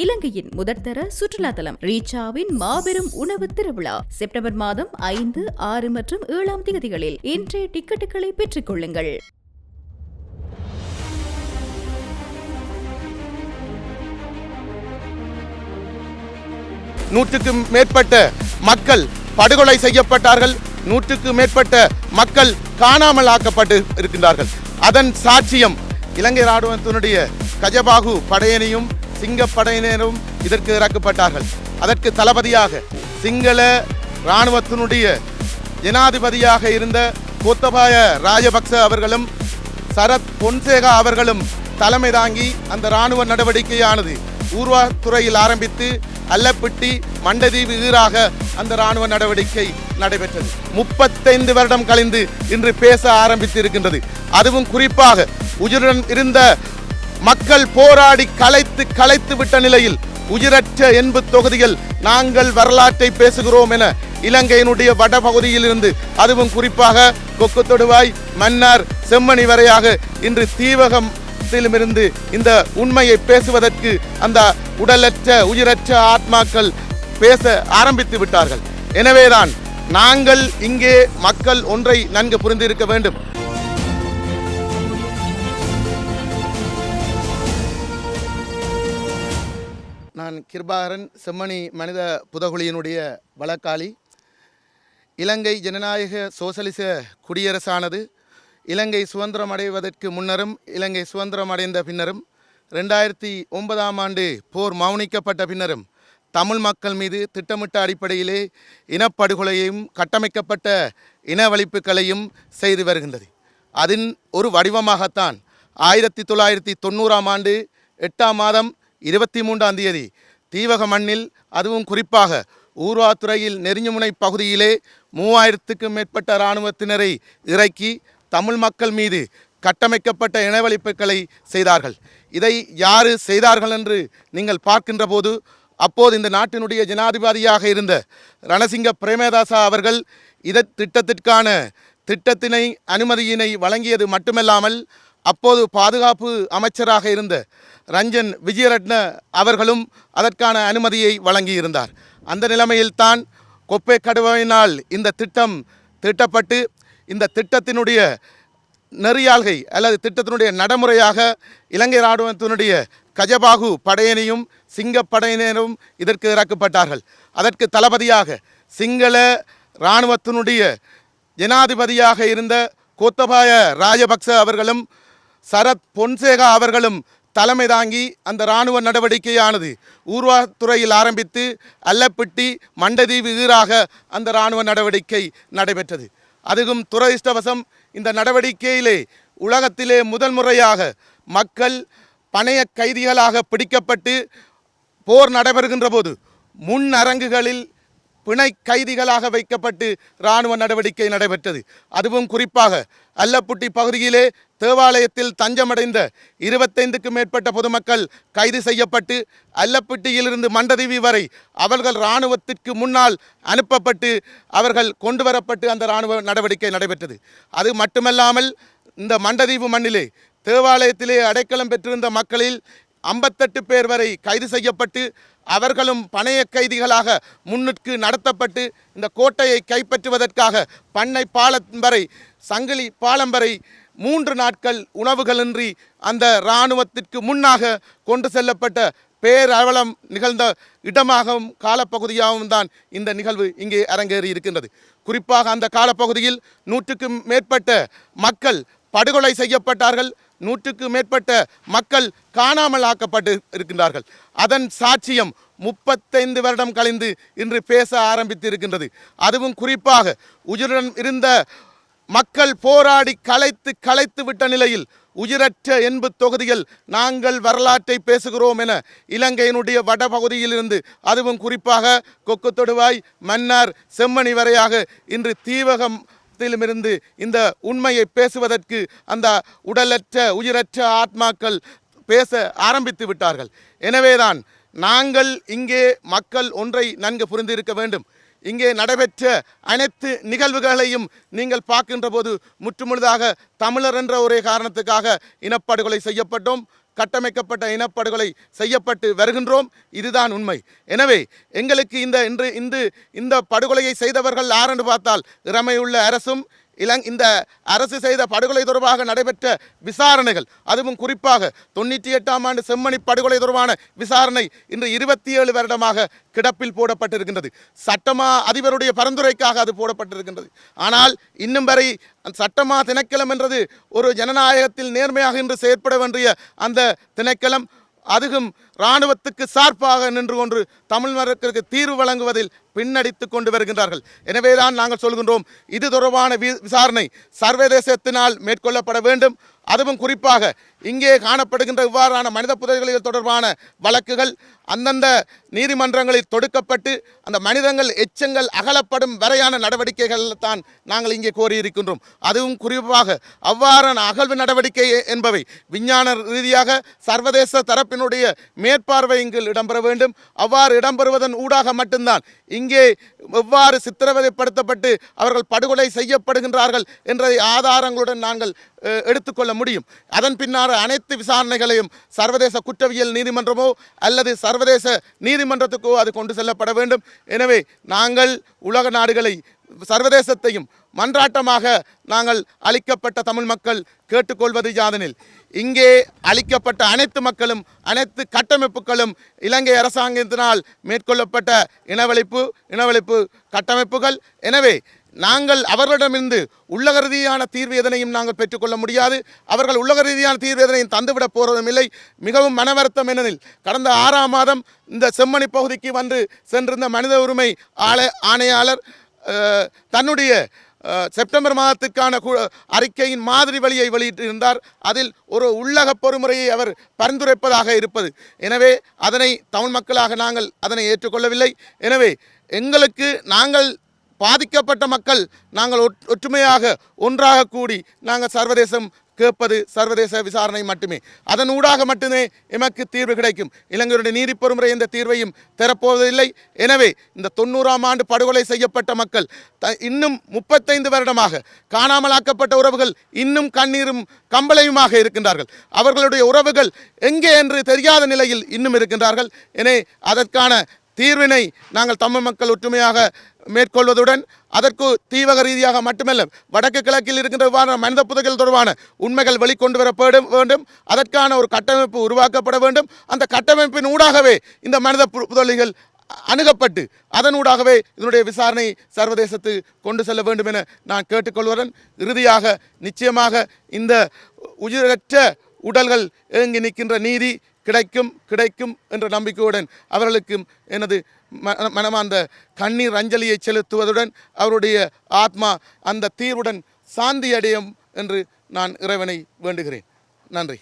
இலங்கையின் முதற்தர சுற்றுலா தலம் ரீச்சாவின் மாபெரும் உணவு திருவிழா செப்டம்பர் மாதம் 5, 6 மற்றும் 7ஆம் தேதிகளில் இன்றைய டிக்கெட்டுகளை பெற்றுக் கொள்ளுங்கள். நூற்றுக்கும் மேற்பட்ட மக்கள் படுகொலை செய்யப்பட்டார்கள். நூற்றுக்கும் மேற்பட்ட மக்கள் காணாமல் ஆக்கப்பட்டு இருக்கின்றார்கள். அதன் சாட்சியம் இலங்கை ராணுவத்தினுடைய கஜபாகு படையணியும் சிங்கப்படையினரும் இதற்கு இறக்கப்பட்டார்கள். அதற்கு தளபதியாக சிங்கள இராணுவத்தினுடைய ஜனாதிபதியாக இருந்த கோத்தபாய ராஜபக்ச அவர்களும் சரத் பொன்சேகா அவர்களும் தலைமை தாங்கி அந்த இராணுவ நடவடிக்கையானது ஊர்வாத்துறையில் ஆரம்பித்து அல்லப்பிட்டி மண்டதீவு ஈராக அந்த இராணுவ நடவடிக்கை நடைபெற்றது. 35 வருடம் கழிந்து இன்று பேச ஆரம்பித்து இருக்கின்றது. அதுவும் குறிப்பாக உயிருடன் இருந்த மக்கள் போராடி கலைத்து விட்ட நிலையில் உயிரற்ற 80 தொகுதிகள் நாங்கள் வரலாற்றை பேசுகிறோம் என இலங்கையினுடைய வடபகுதியில் இருந்து அதுவும் குறிப்பாக கொக்கு தொடுவாய் மன்னார் செம்மணி வரையாக இன்று தீவகத்திலுமிருந்து இந்த உண்மையை பேசுவதற்கு அந்த உடலற்ற உயிரற்ற ஆத்மாக்கள் பேச ஆரம்பித்து விட்டார்கள். எனவேதான் நாங்கள் இங்கே மக்கள் ஒன்றை நன்கு புரிந்திருக்க வேண்டும். நான் கிருபாகரன், செம்மணி மனித புதகுழியினுடைய வழக்காளி. இலங்கை ஜனநாயக சோசலிச குடியரசானது இலங்கை சுதந்திரம் அடைவதற்கு முன்னரும் இலங்கை சுதந்திரம் அடைந்த பின்னரும் 2009ஆம் ஆண்டு போர் மௌனிக்கப்பட்ட பின்னரும் தமிழ் மக்கள் மீது திட்டமிட்ட அடிப்படையிலே இனப்படுகொலையையும் கட்டமைக்கப்பட்ட இனவழிப்புகளையும் செய்து வருகின்றது. அதன் ஒரு வடிவமாகத்தான் 1990ஆம் ஆண்டு 8ஆம் மாதம் 23ஆம் தேதி தீவக மண்ணில் அதுவும் குறிப்பாக ஊர்வாத்துறையில் நெறிஞ்சுமுனை பகுதியிலே 3000க்கும் மேற்பட்ட இராணுவத்தினரை இறக்கி தமிழ் மக்கள் மீது கட்டமைக்கப்பட்ட இனவழிப்புகளை செய்தார்கள். இதை யாரு செய்தார்கள் என்று நீங்கள் பார்க்கின்ற போது அப்போது இந்த நாட்டினுடைய ஜனாதிபதியாக இருந்த ரணசிங்க பிரேமதாசா அவர்கள் திட்டத்திற்கான திட்டத்தினை அனுமதியினை வழங்கியது மட்டுமல்லாமல் அப்போது பாதுகாப்பு அமைச்சராக இருந்த ரஞ்சன் விஜயரட்ன அவர்களும் அதற்கான அனுமதியை வழங்கியிருந்தார். அந்த நிலைமையில்தான் கொப்பை கடுவையினால் இந்த திட்டம் தீட்டப்பட்டு இந்த திட்டத்தினுடைய நெறியாள்கை அல்லது திட்டத்தினுடைய நடைமுறையாக இலங்கை இராணுவத்தினுடைய கஜபாகு படையணியும் சிங்கப்படையினரும் இதற்கு இறக்கப்பட்டார்கள். அதற்கு தளபதியாக சிங்கள இராணுவத்தினுடைய ஜனாதிபதியாக இருந்த கோத்தபாய ராஜபக்ச அவர்களும் சரத் பொன்சேகா அவர்களும் தலைமை தாங்கி அந்த இராணுவ நடவடிக்கையானது ஊர்வாத்துறையில் ஆரம்பித்து அல்லப்பிட்டி மண்டதீவு ஈராக அந்த இராணுவ நடவடிக்கை நடைபெற்றது. அதுவும் துரதிர்ஷ்டவசம் இந்த நடவடிக்கையிலே உலகத்திலே முதல் முறையாக மக்கள் பணைய கைதிகளாக பிடிக்கப்பட்டு போர் நடைபெறுகின்ற போது முன் அரங்குகளில் பிணை கைதிகளாக வைக்கப்பட்டு இராணுவ நடவடிக்கை நடைபெற்றது. அதுவும் குறிப்பாக அல்லப்புட்டி பகுதியிலே தேவாலயத்தில் தஞ்சமடைந்த 25க்கும் மேற்பட்ட பொதுமக்கள் கைது செய்யப்பட்டு அல்லப்புட்டியிலிருந்து மண்டதீவி வரை அவர்கள் இராணுவத்திற்கு முன்னால் அனுப்பப்பட்டு அவர்கள் கொண்டு வரப்பட்டு அந்த இராணுவ நடவடிக்கை நடைபெற்றது. அது மட்டுமல்லாமல் இந்த மண்டதீவு மண்ணிலே தேவாலயத்திலே அடைக்கலம் பெற்றிருந்த மக்களில் 58 பேர் வரை கைது செய்யப்பட்டு அவர்களும் பணைய கைதிகளாக முன்னிற்கு நடத்தப்பட்டு இந்த கோட்டையை கைப்பற்றுவதற்காக பண்ணை பாலம் வரை சங்கிலி பாலம் வரை 3 நாட்கள் உணவுகளின்றி அந்த இராணுவத்திற்கு முன்னாக கொண்டு செல்லப்பட்ட பேரவலம் நிகழ்ந்த இடமாகவும் காலப்பகுதியாகவும் தான் இந்த நிகழ்வு இங்கே அரங்கேறி இருக்கின்றது. குறிப்பாக அந்த காலப்பகுதியில் 100க்கும் மேற்பட்ட மக்கள் படுகொலை செய்யப்பட்டார்கள். 100க்கும் மேற்பட்ட மக்கள் காணாமல் ஆக்கப்பட்டு இருக்கின்றார்கள். அதன் சாட்சியம் 35 வருடம் கழிந்து இன்று பேச ஆரம்பித்து இருக்கின்றது. அதுவும் குறிப்பாக உயிருடன் இருந்த மக்கள் போராடி கலைத்து விட்ட நிலையில் உயிரற்ற 80 தொகுதிகள் நாங்கள் வரலாற்றை பேசுகிறோம் என இலங்கையினுடைய வடபகுதியில் இருந்து அதுவும் குறிப்பாக கொக்கு தொடுவாய் மன்னார் செம்மணி வரையாக இன்று தீவகத்திலுமிருந்து இந்த உண்மையை பேசுவதற்கு அந்த உடலற்ற உயிரற்ற ஆத்மாக்கள் பேச ஆரம்பித்து விட்டார்கள். எனவேதான் நாங்கள் இங்கே மக்கள் ஒன்றை நன்கு புரிந்திருக்க வேண்டும். இங்கே நடைபெற்ற அனைத்து நிகழ்வுகளையும் நீங்கள் பார்க்கின்ற போது முற்றுமுழுதாக தமிழர் என்ற ஒரே காரணத்துக்காக இனப்படுகொலை செய்யப்பட்டோம். கட்டமைக்கப்பட்ட இனப்படுகொலை செய்யப்பட்டு வருகின்றோம். இதுதான் உண்மை. எனவே எங்களுக்கு இந்த படுகொலையை செய்தவர்கள் யாரென்று பார்த்தால் இறமையுள்ள அரசும் இந்த அரசு செய்த படுகொலை தொடர்பாக நடைபெற்ற விசாரணைகள், அதுவும் குறிப்பாக 98ஆம் ஆண்டு செம்மணி படுகொலை தொடர்பான விசாரணை இன்று 27 வருடமாக கிடப்பில் போடப்பட்டிருக்கின்றது. சட்டமா அதிபருடைய பரிந்துரைக்காக அது போடப்பட்டிருக்கின்றது. ஆனால் இன்னும் வரை சட்டமா திணைக்களம் என்றது ஒரு ஜனநாயகத்தில் நேர்மையாக இன்று செயற்பட வேண்டிய அந்த திணைக்களம் அதுவும் இராணுவத்துக்கு சார்பாக நின்று கொண்டு தமிழ் மக்களுக்கு தீர்வு வழங்குவதில் பின்னடித்து கொண்டு வருகின்றார்கள். எனவேதான் நாங்கள் சொல்கின்றோம், இது தொடர்பான விசாரணை சர்வதேசத்தினால் மேற்கொள்ளப்பட வேண்டும். அதுவும் குறிப்பாக இங்கே காணப்படுகின்ற இவ்வாறான மனித புதைகுழிகள் தொடர்பான வழக்குகள் அந்தந்த நீதிமன்றங்களில் தொடுக்கப்பட்டு அந்த மனிதங்கள் எச்சங்கள் அகலப்படும் வரையான நடவடிக்கைகள் தான் நாங்கள் இங்கே கோரியிருக்கின்றோம். அதுவும் குறிப்பாக அவ்வாறான அகழ்வு நடவடிக்கை என்பவை விஞ்ஞான ரீதியாக சர்வதேச தரப்பினுடைய மேற்பார்வை இங்கு இடம்பெற வேண்டும். அவ்வாறு இடம்பெறுவதன் ஊடாக மட்டும்தான் இங்கே எவ்வாறு சித்திரவதைப்படுத்தப்பட்டு அவர்கள் படுகொலை செய்யப்படுகின்றார்கள் என்ற ஆதாரங்களுடன் நாங்கள் எடுத்துக்கொள்ள முடியும். அதன் பின்னர் அனைத்து விசாரணைகளையும் சர்வதேச குற்றவியல் நீதிமன்றமோ அல்லது சர்வதேச நீதிமன்றத்துக்கோ அது கொண்டு செல்லப்பட வேண்டும். எனவே நாங்கள் உலக நாடுகளை சர்வதேசத்தையும் மன்றாட்டமாக நாங்கள் அளிக்கப்பட்ட தமிழ் மக்கள் கேட்டுக்கொள்வது யாதெனில், இங்கே அளிக்கப்பட்ட அனைத்து மக்களும் அனைத்து கட்டமைப்புகளும் இலங்கை அரசாங்கத்தினால் மேற்கொள்ளப்பட்ட இனவழிப்பு கட்டமைப்புகள். எனவே நாங்கள் அவர்களிடமிருந்து உள்ளக ரீதியான தீர்வு எதனையும் நாங்கள் பெற்றுக்கொள்ள முடியாது. அவர்கள் உள்ளக ரீதியான தீர்வு எதனையும் தந்துவிடப் போவதும் இல்லை. மிகவும் மனவருத்தம் என்னெனில், கடந்த 6ஆம் மாதம் இந்த செம்மணி பகுதிக்கு வந்து சென்றிருந்த மனித உரிமை ஆணையாளர் தன்னுடைய செப்டம்பர் மாதத்திற்கான அறிக்கையின் மாதிரி வழியை வெளியிட்டிருந்தார். அதில் ஒரு உள்ளக பொறுமுறையை அவர் பரிந்துரைப்பதாக இருப்பது. எனவே அதனை தமிழ் மக்களாக நாங்கள் அதனை ஏற்றுக்கொள்ளவில்லை. எனவே எங்களுக்கு நாங்கள் பாதிக்கப்பட்ட மக்கள் நாங்கள் ஒற்றுமையாக ஒன்றாக கூடி நாங்கள் சர்வதேசம் கேட்பது சர்வதேச விசாரணை மட்டுமே. அதன் ஊடாக மட்டுமே எமக்கு தீர்வு கிடைக்கும். இலங்கையுடைய நீதி பொறுமுறை எந்த தீர்வையும் தரப்போவதில்லை. எனவே இந்த 90ஆம் ஆண்டு படுகொலை செய்யப்பட்ட மக்கள் இன்னும் 35 வருடமாக காணாமலாக்கப்பட்ட உறவுகள் இன்னும் கண்ணீரும் கம்பளையுமாக இருக்கின்றார்கள். அவர்களுடைய உறவுகள் எங்கே என்று தெரியாத நிலையில் இன்னும் இருக்கின்றார்கள். எனவே அதற்கான தீர்வினை நாங்கள் தமிழ் மக்கள் ஒற்றுமையாக மேற்கொள்வதுடன் அதற்கு தீவக ரீதியாக மட்டுமல்ல, வடக்கு கிழக்கில் இருக்கின்ற மனித புதைகள் தொடர்பான உண்மைகள் வெளிக்கொண்டு வரப்பட வேண்டும். அதற்கான ஒரு கட்டமைப்பு உருவாக்கப்பட வேண்டும். அந்த கட்டமைப்பின் ஊடாகவே இந்த மனித புதைகள் அணுகப்பட்டு அதனூடாகவே இதனுடைய விசாரணை சர்வதேசத்துக்கு கொண்டு செல்ல வேண்டும் என நான் கேட்டுக்கொள்வதுடன், இறுதியாக நிச்சயமாக இந்த உயிரற்ற உடல்கள் ஏங்கி நிற்கின்ற நீதி கிடைக்கும் என்ற நம்பிக்கையுடன் அவர்களுக்கும் எனது மனமார்ந்த கண்ணீர் அஞ்சலியை செலுத்துவதுடன் அவருடைய ஆத்மா அந்த தீர்வுடன் சாந்தி அடையும் என்று நான் இறைவனை வேண்டுகிறேன். நன்றி.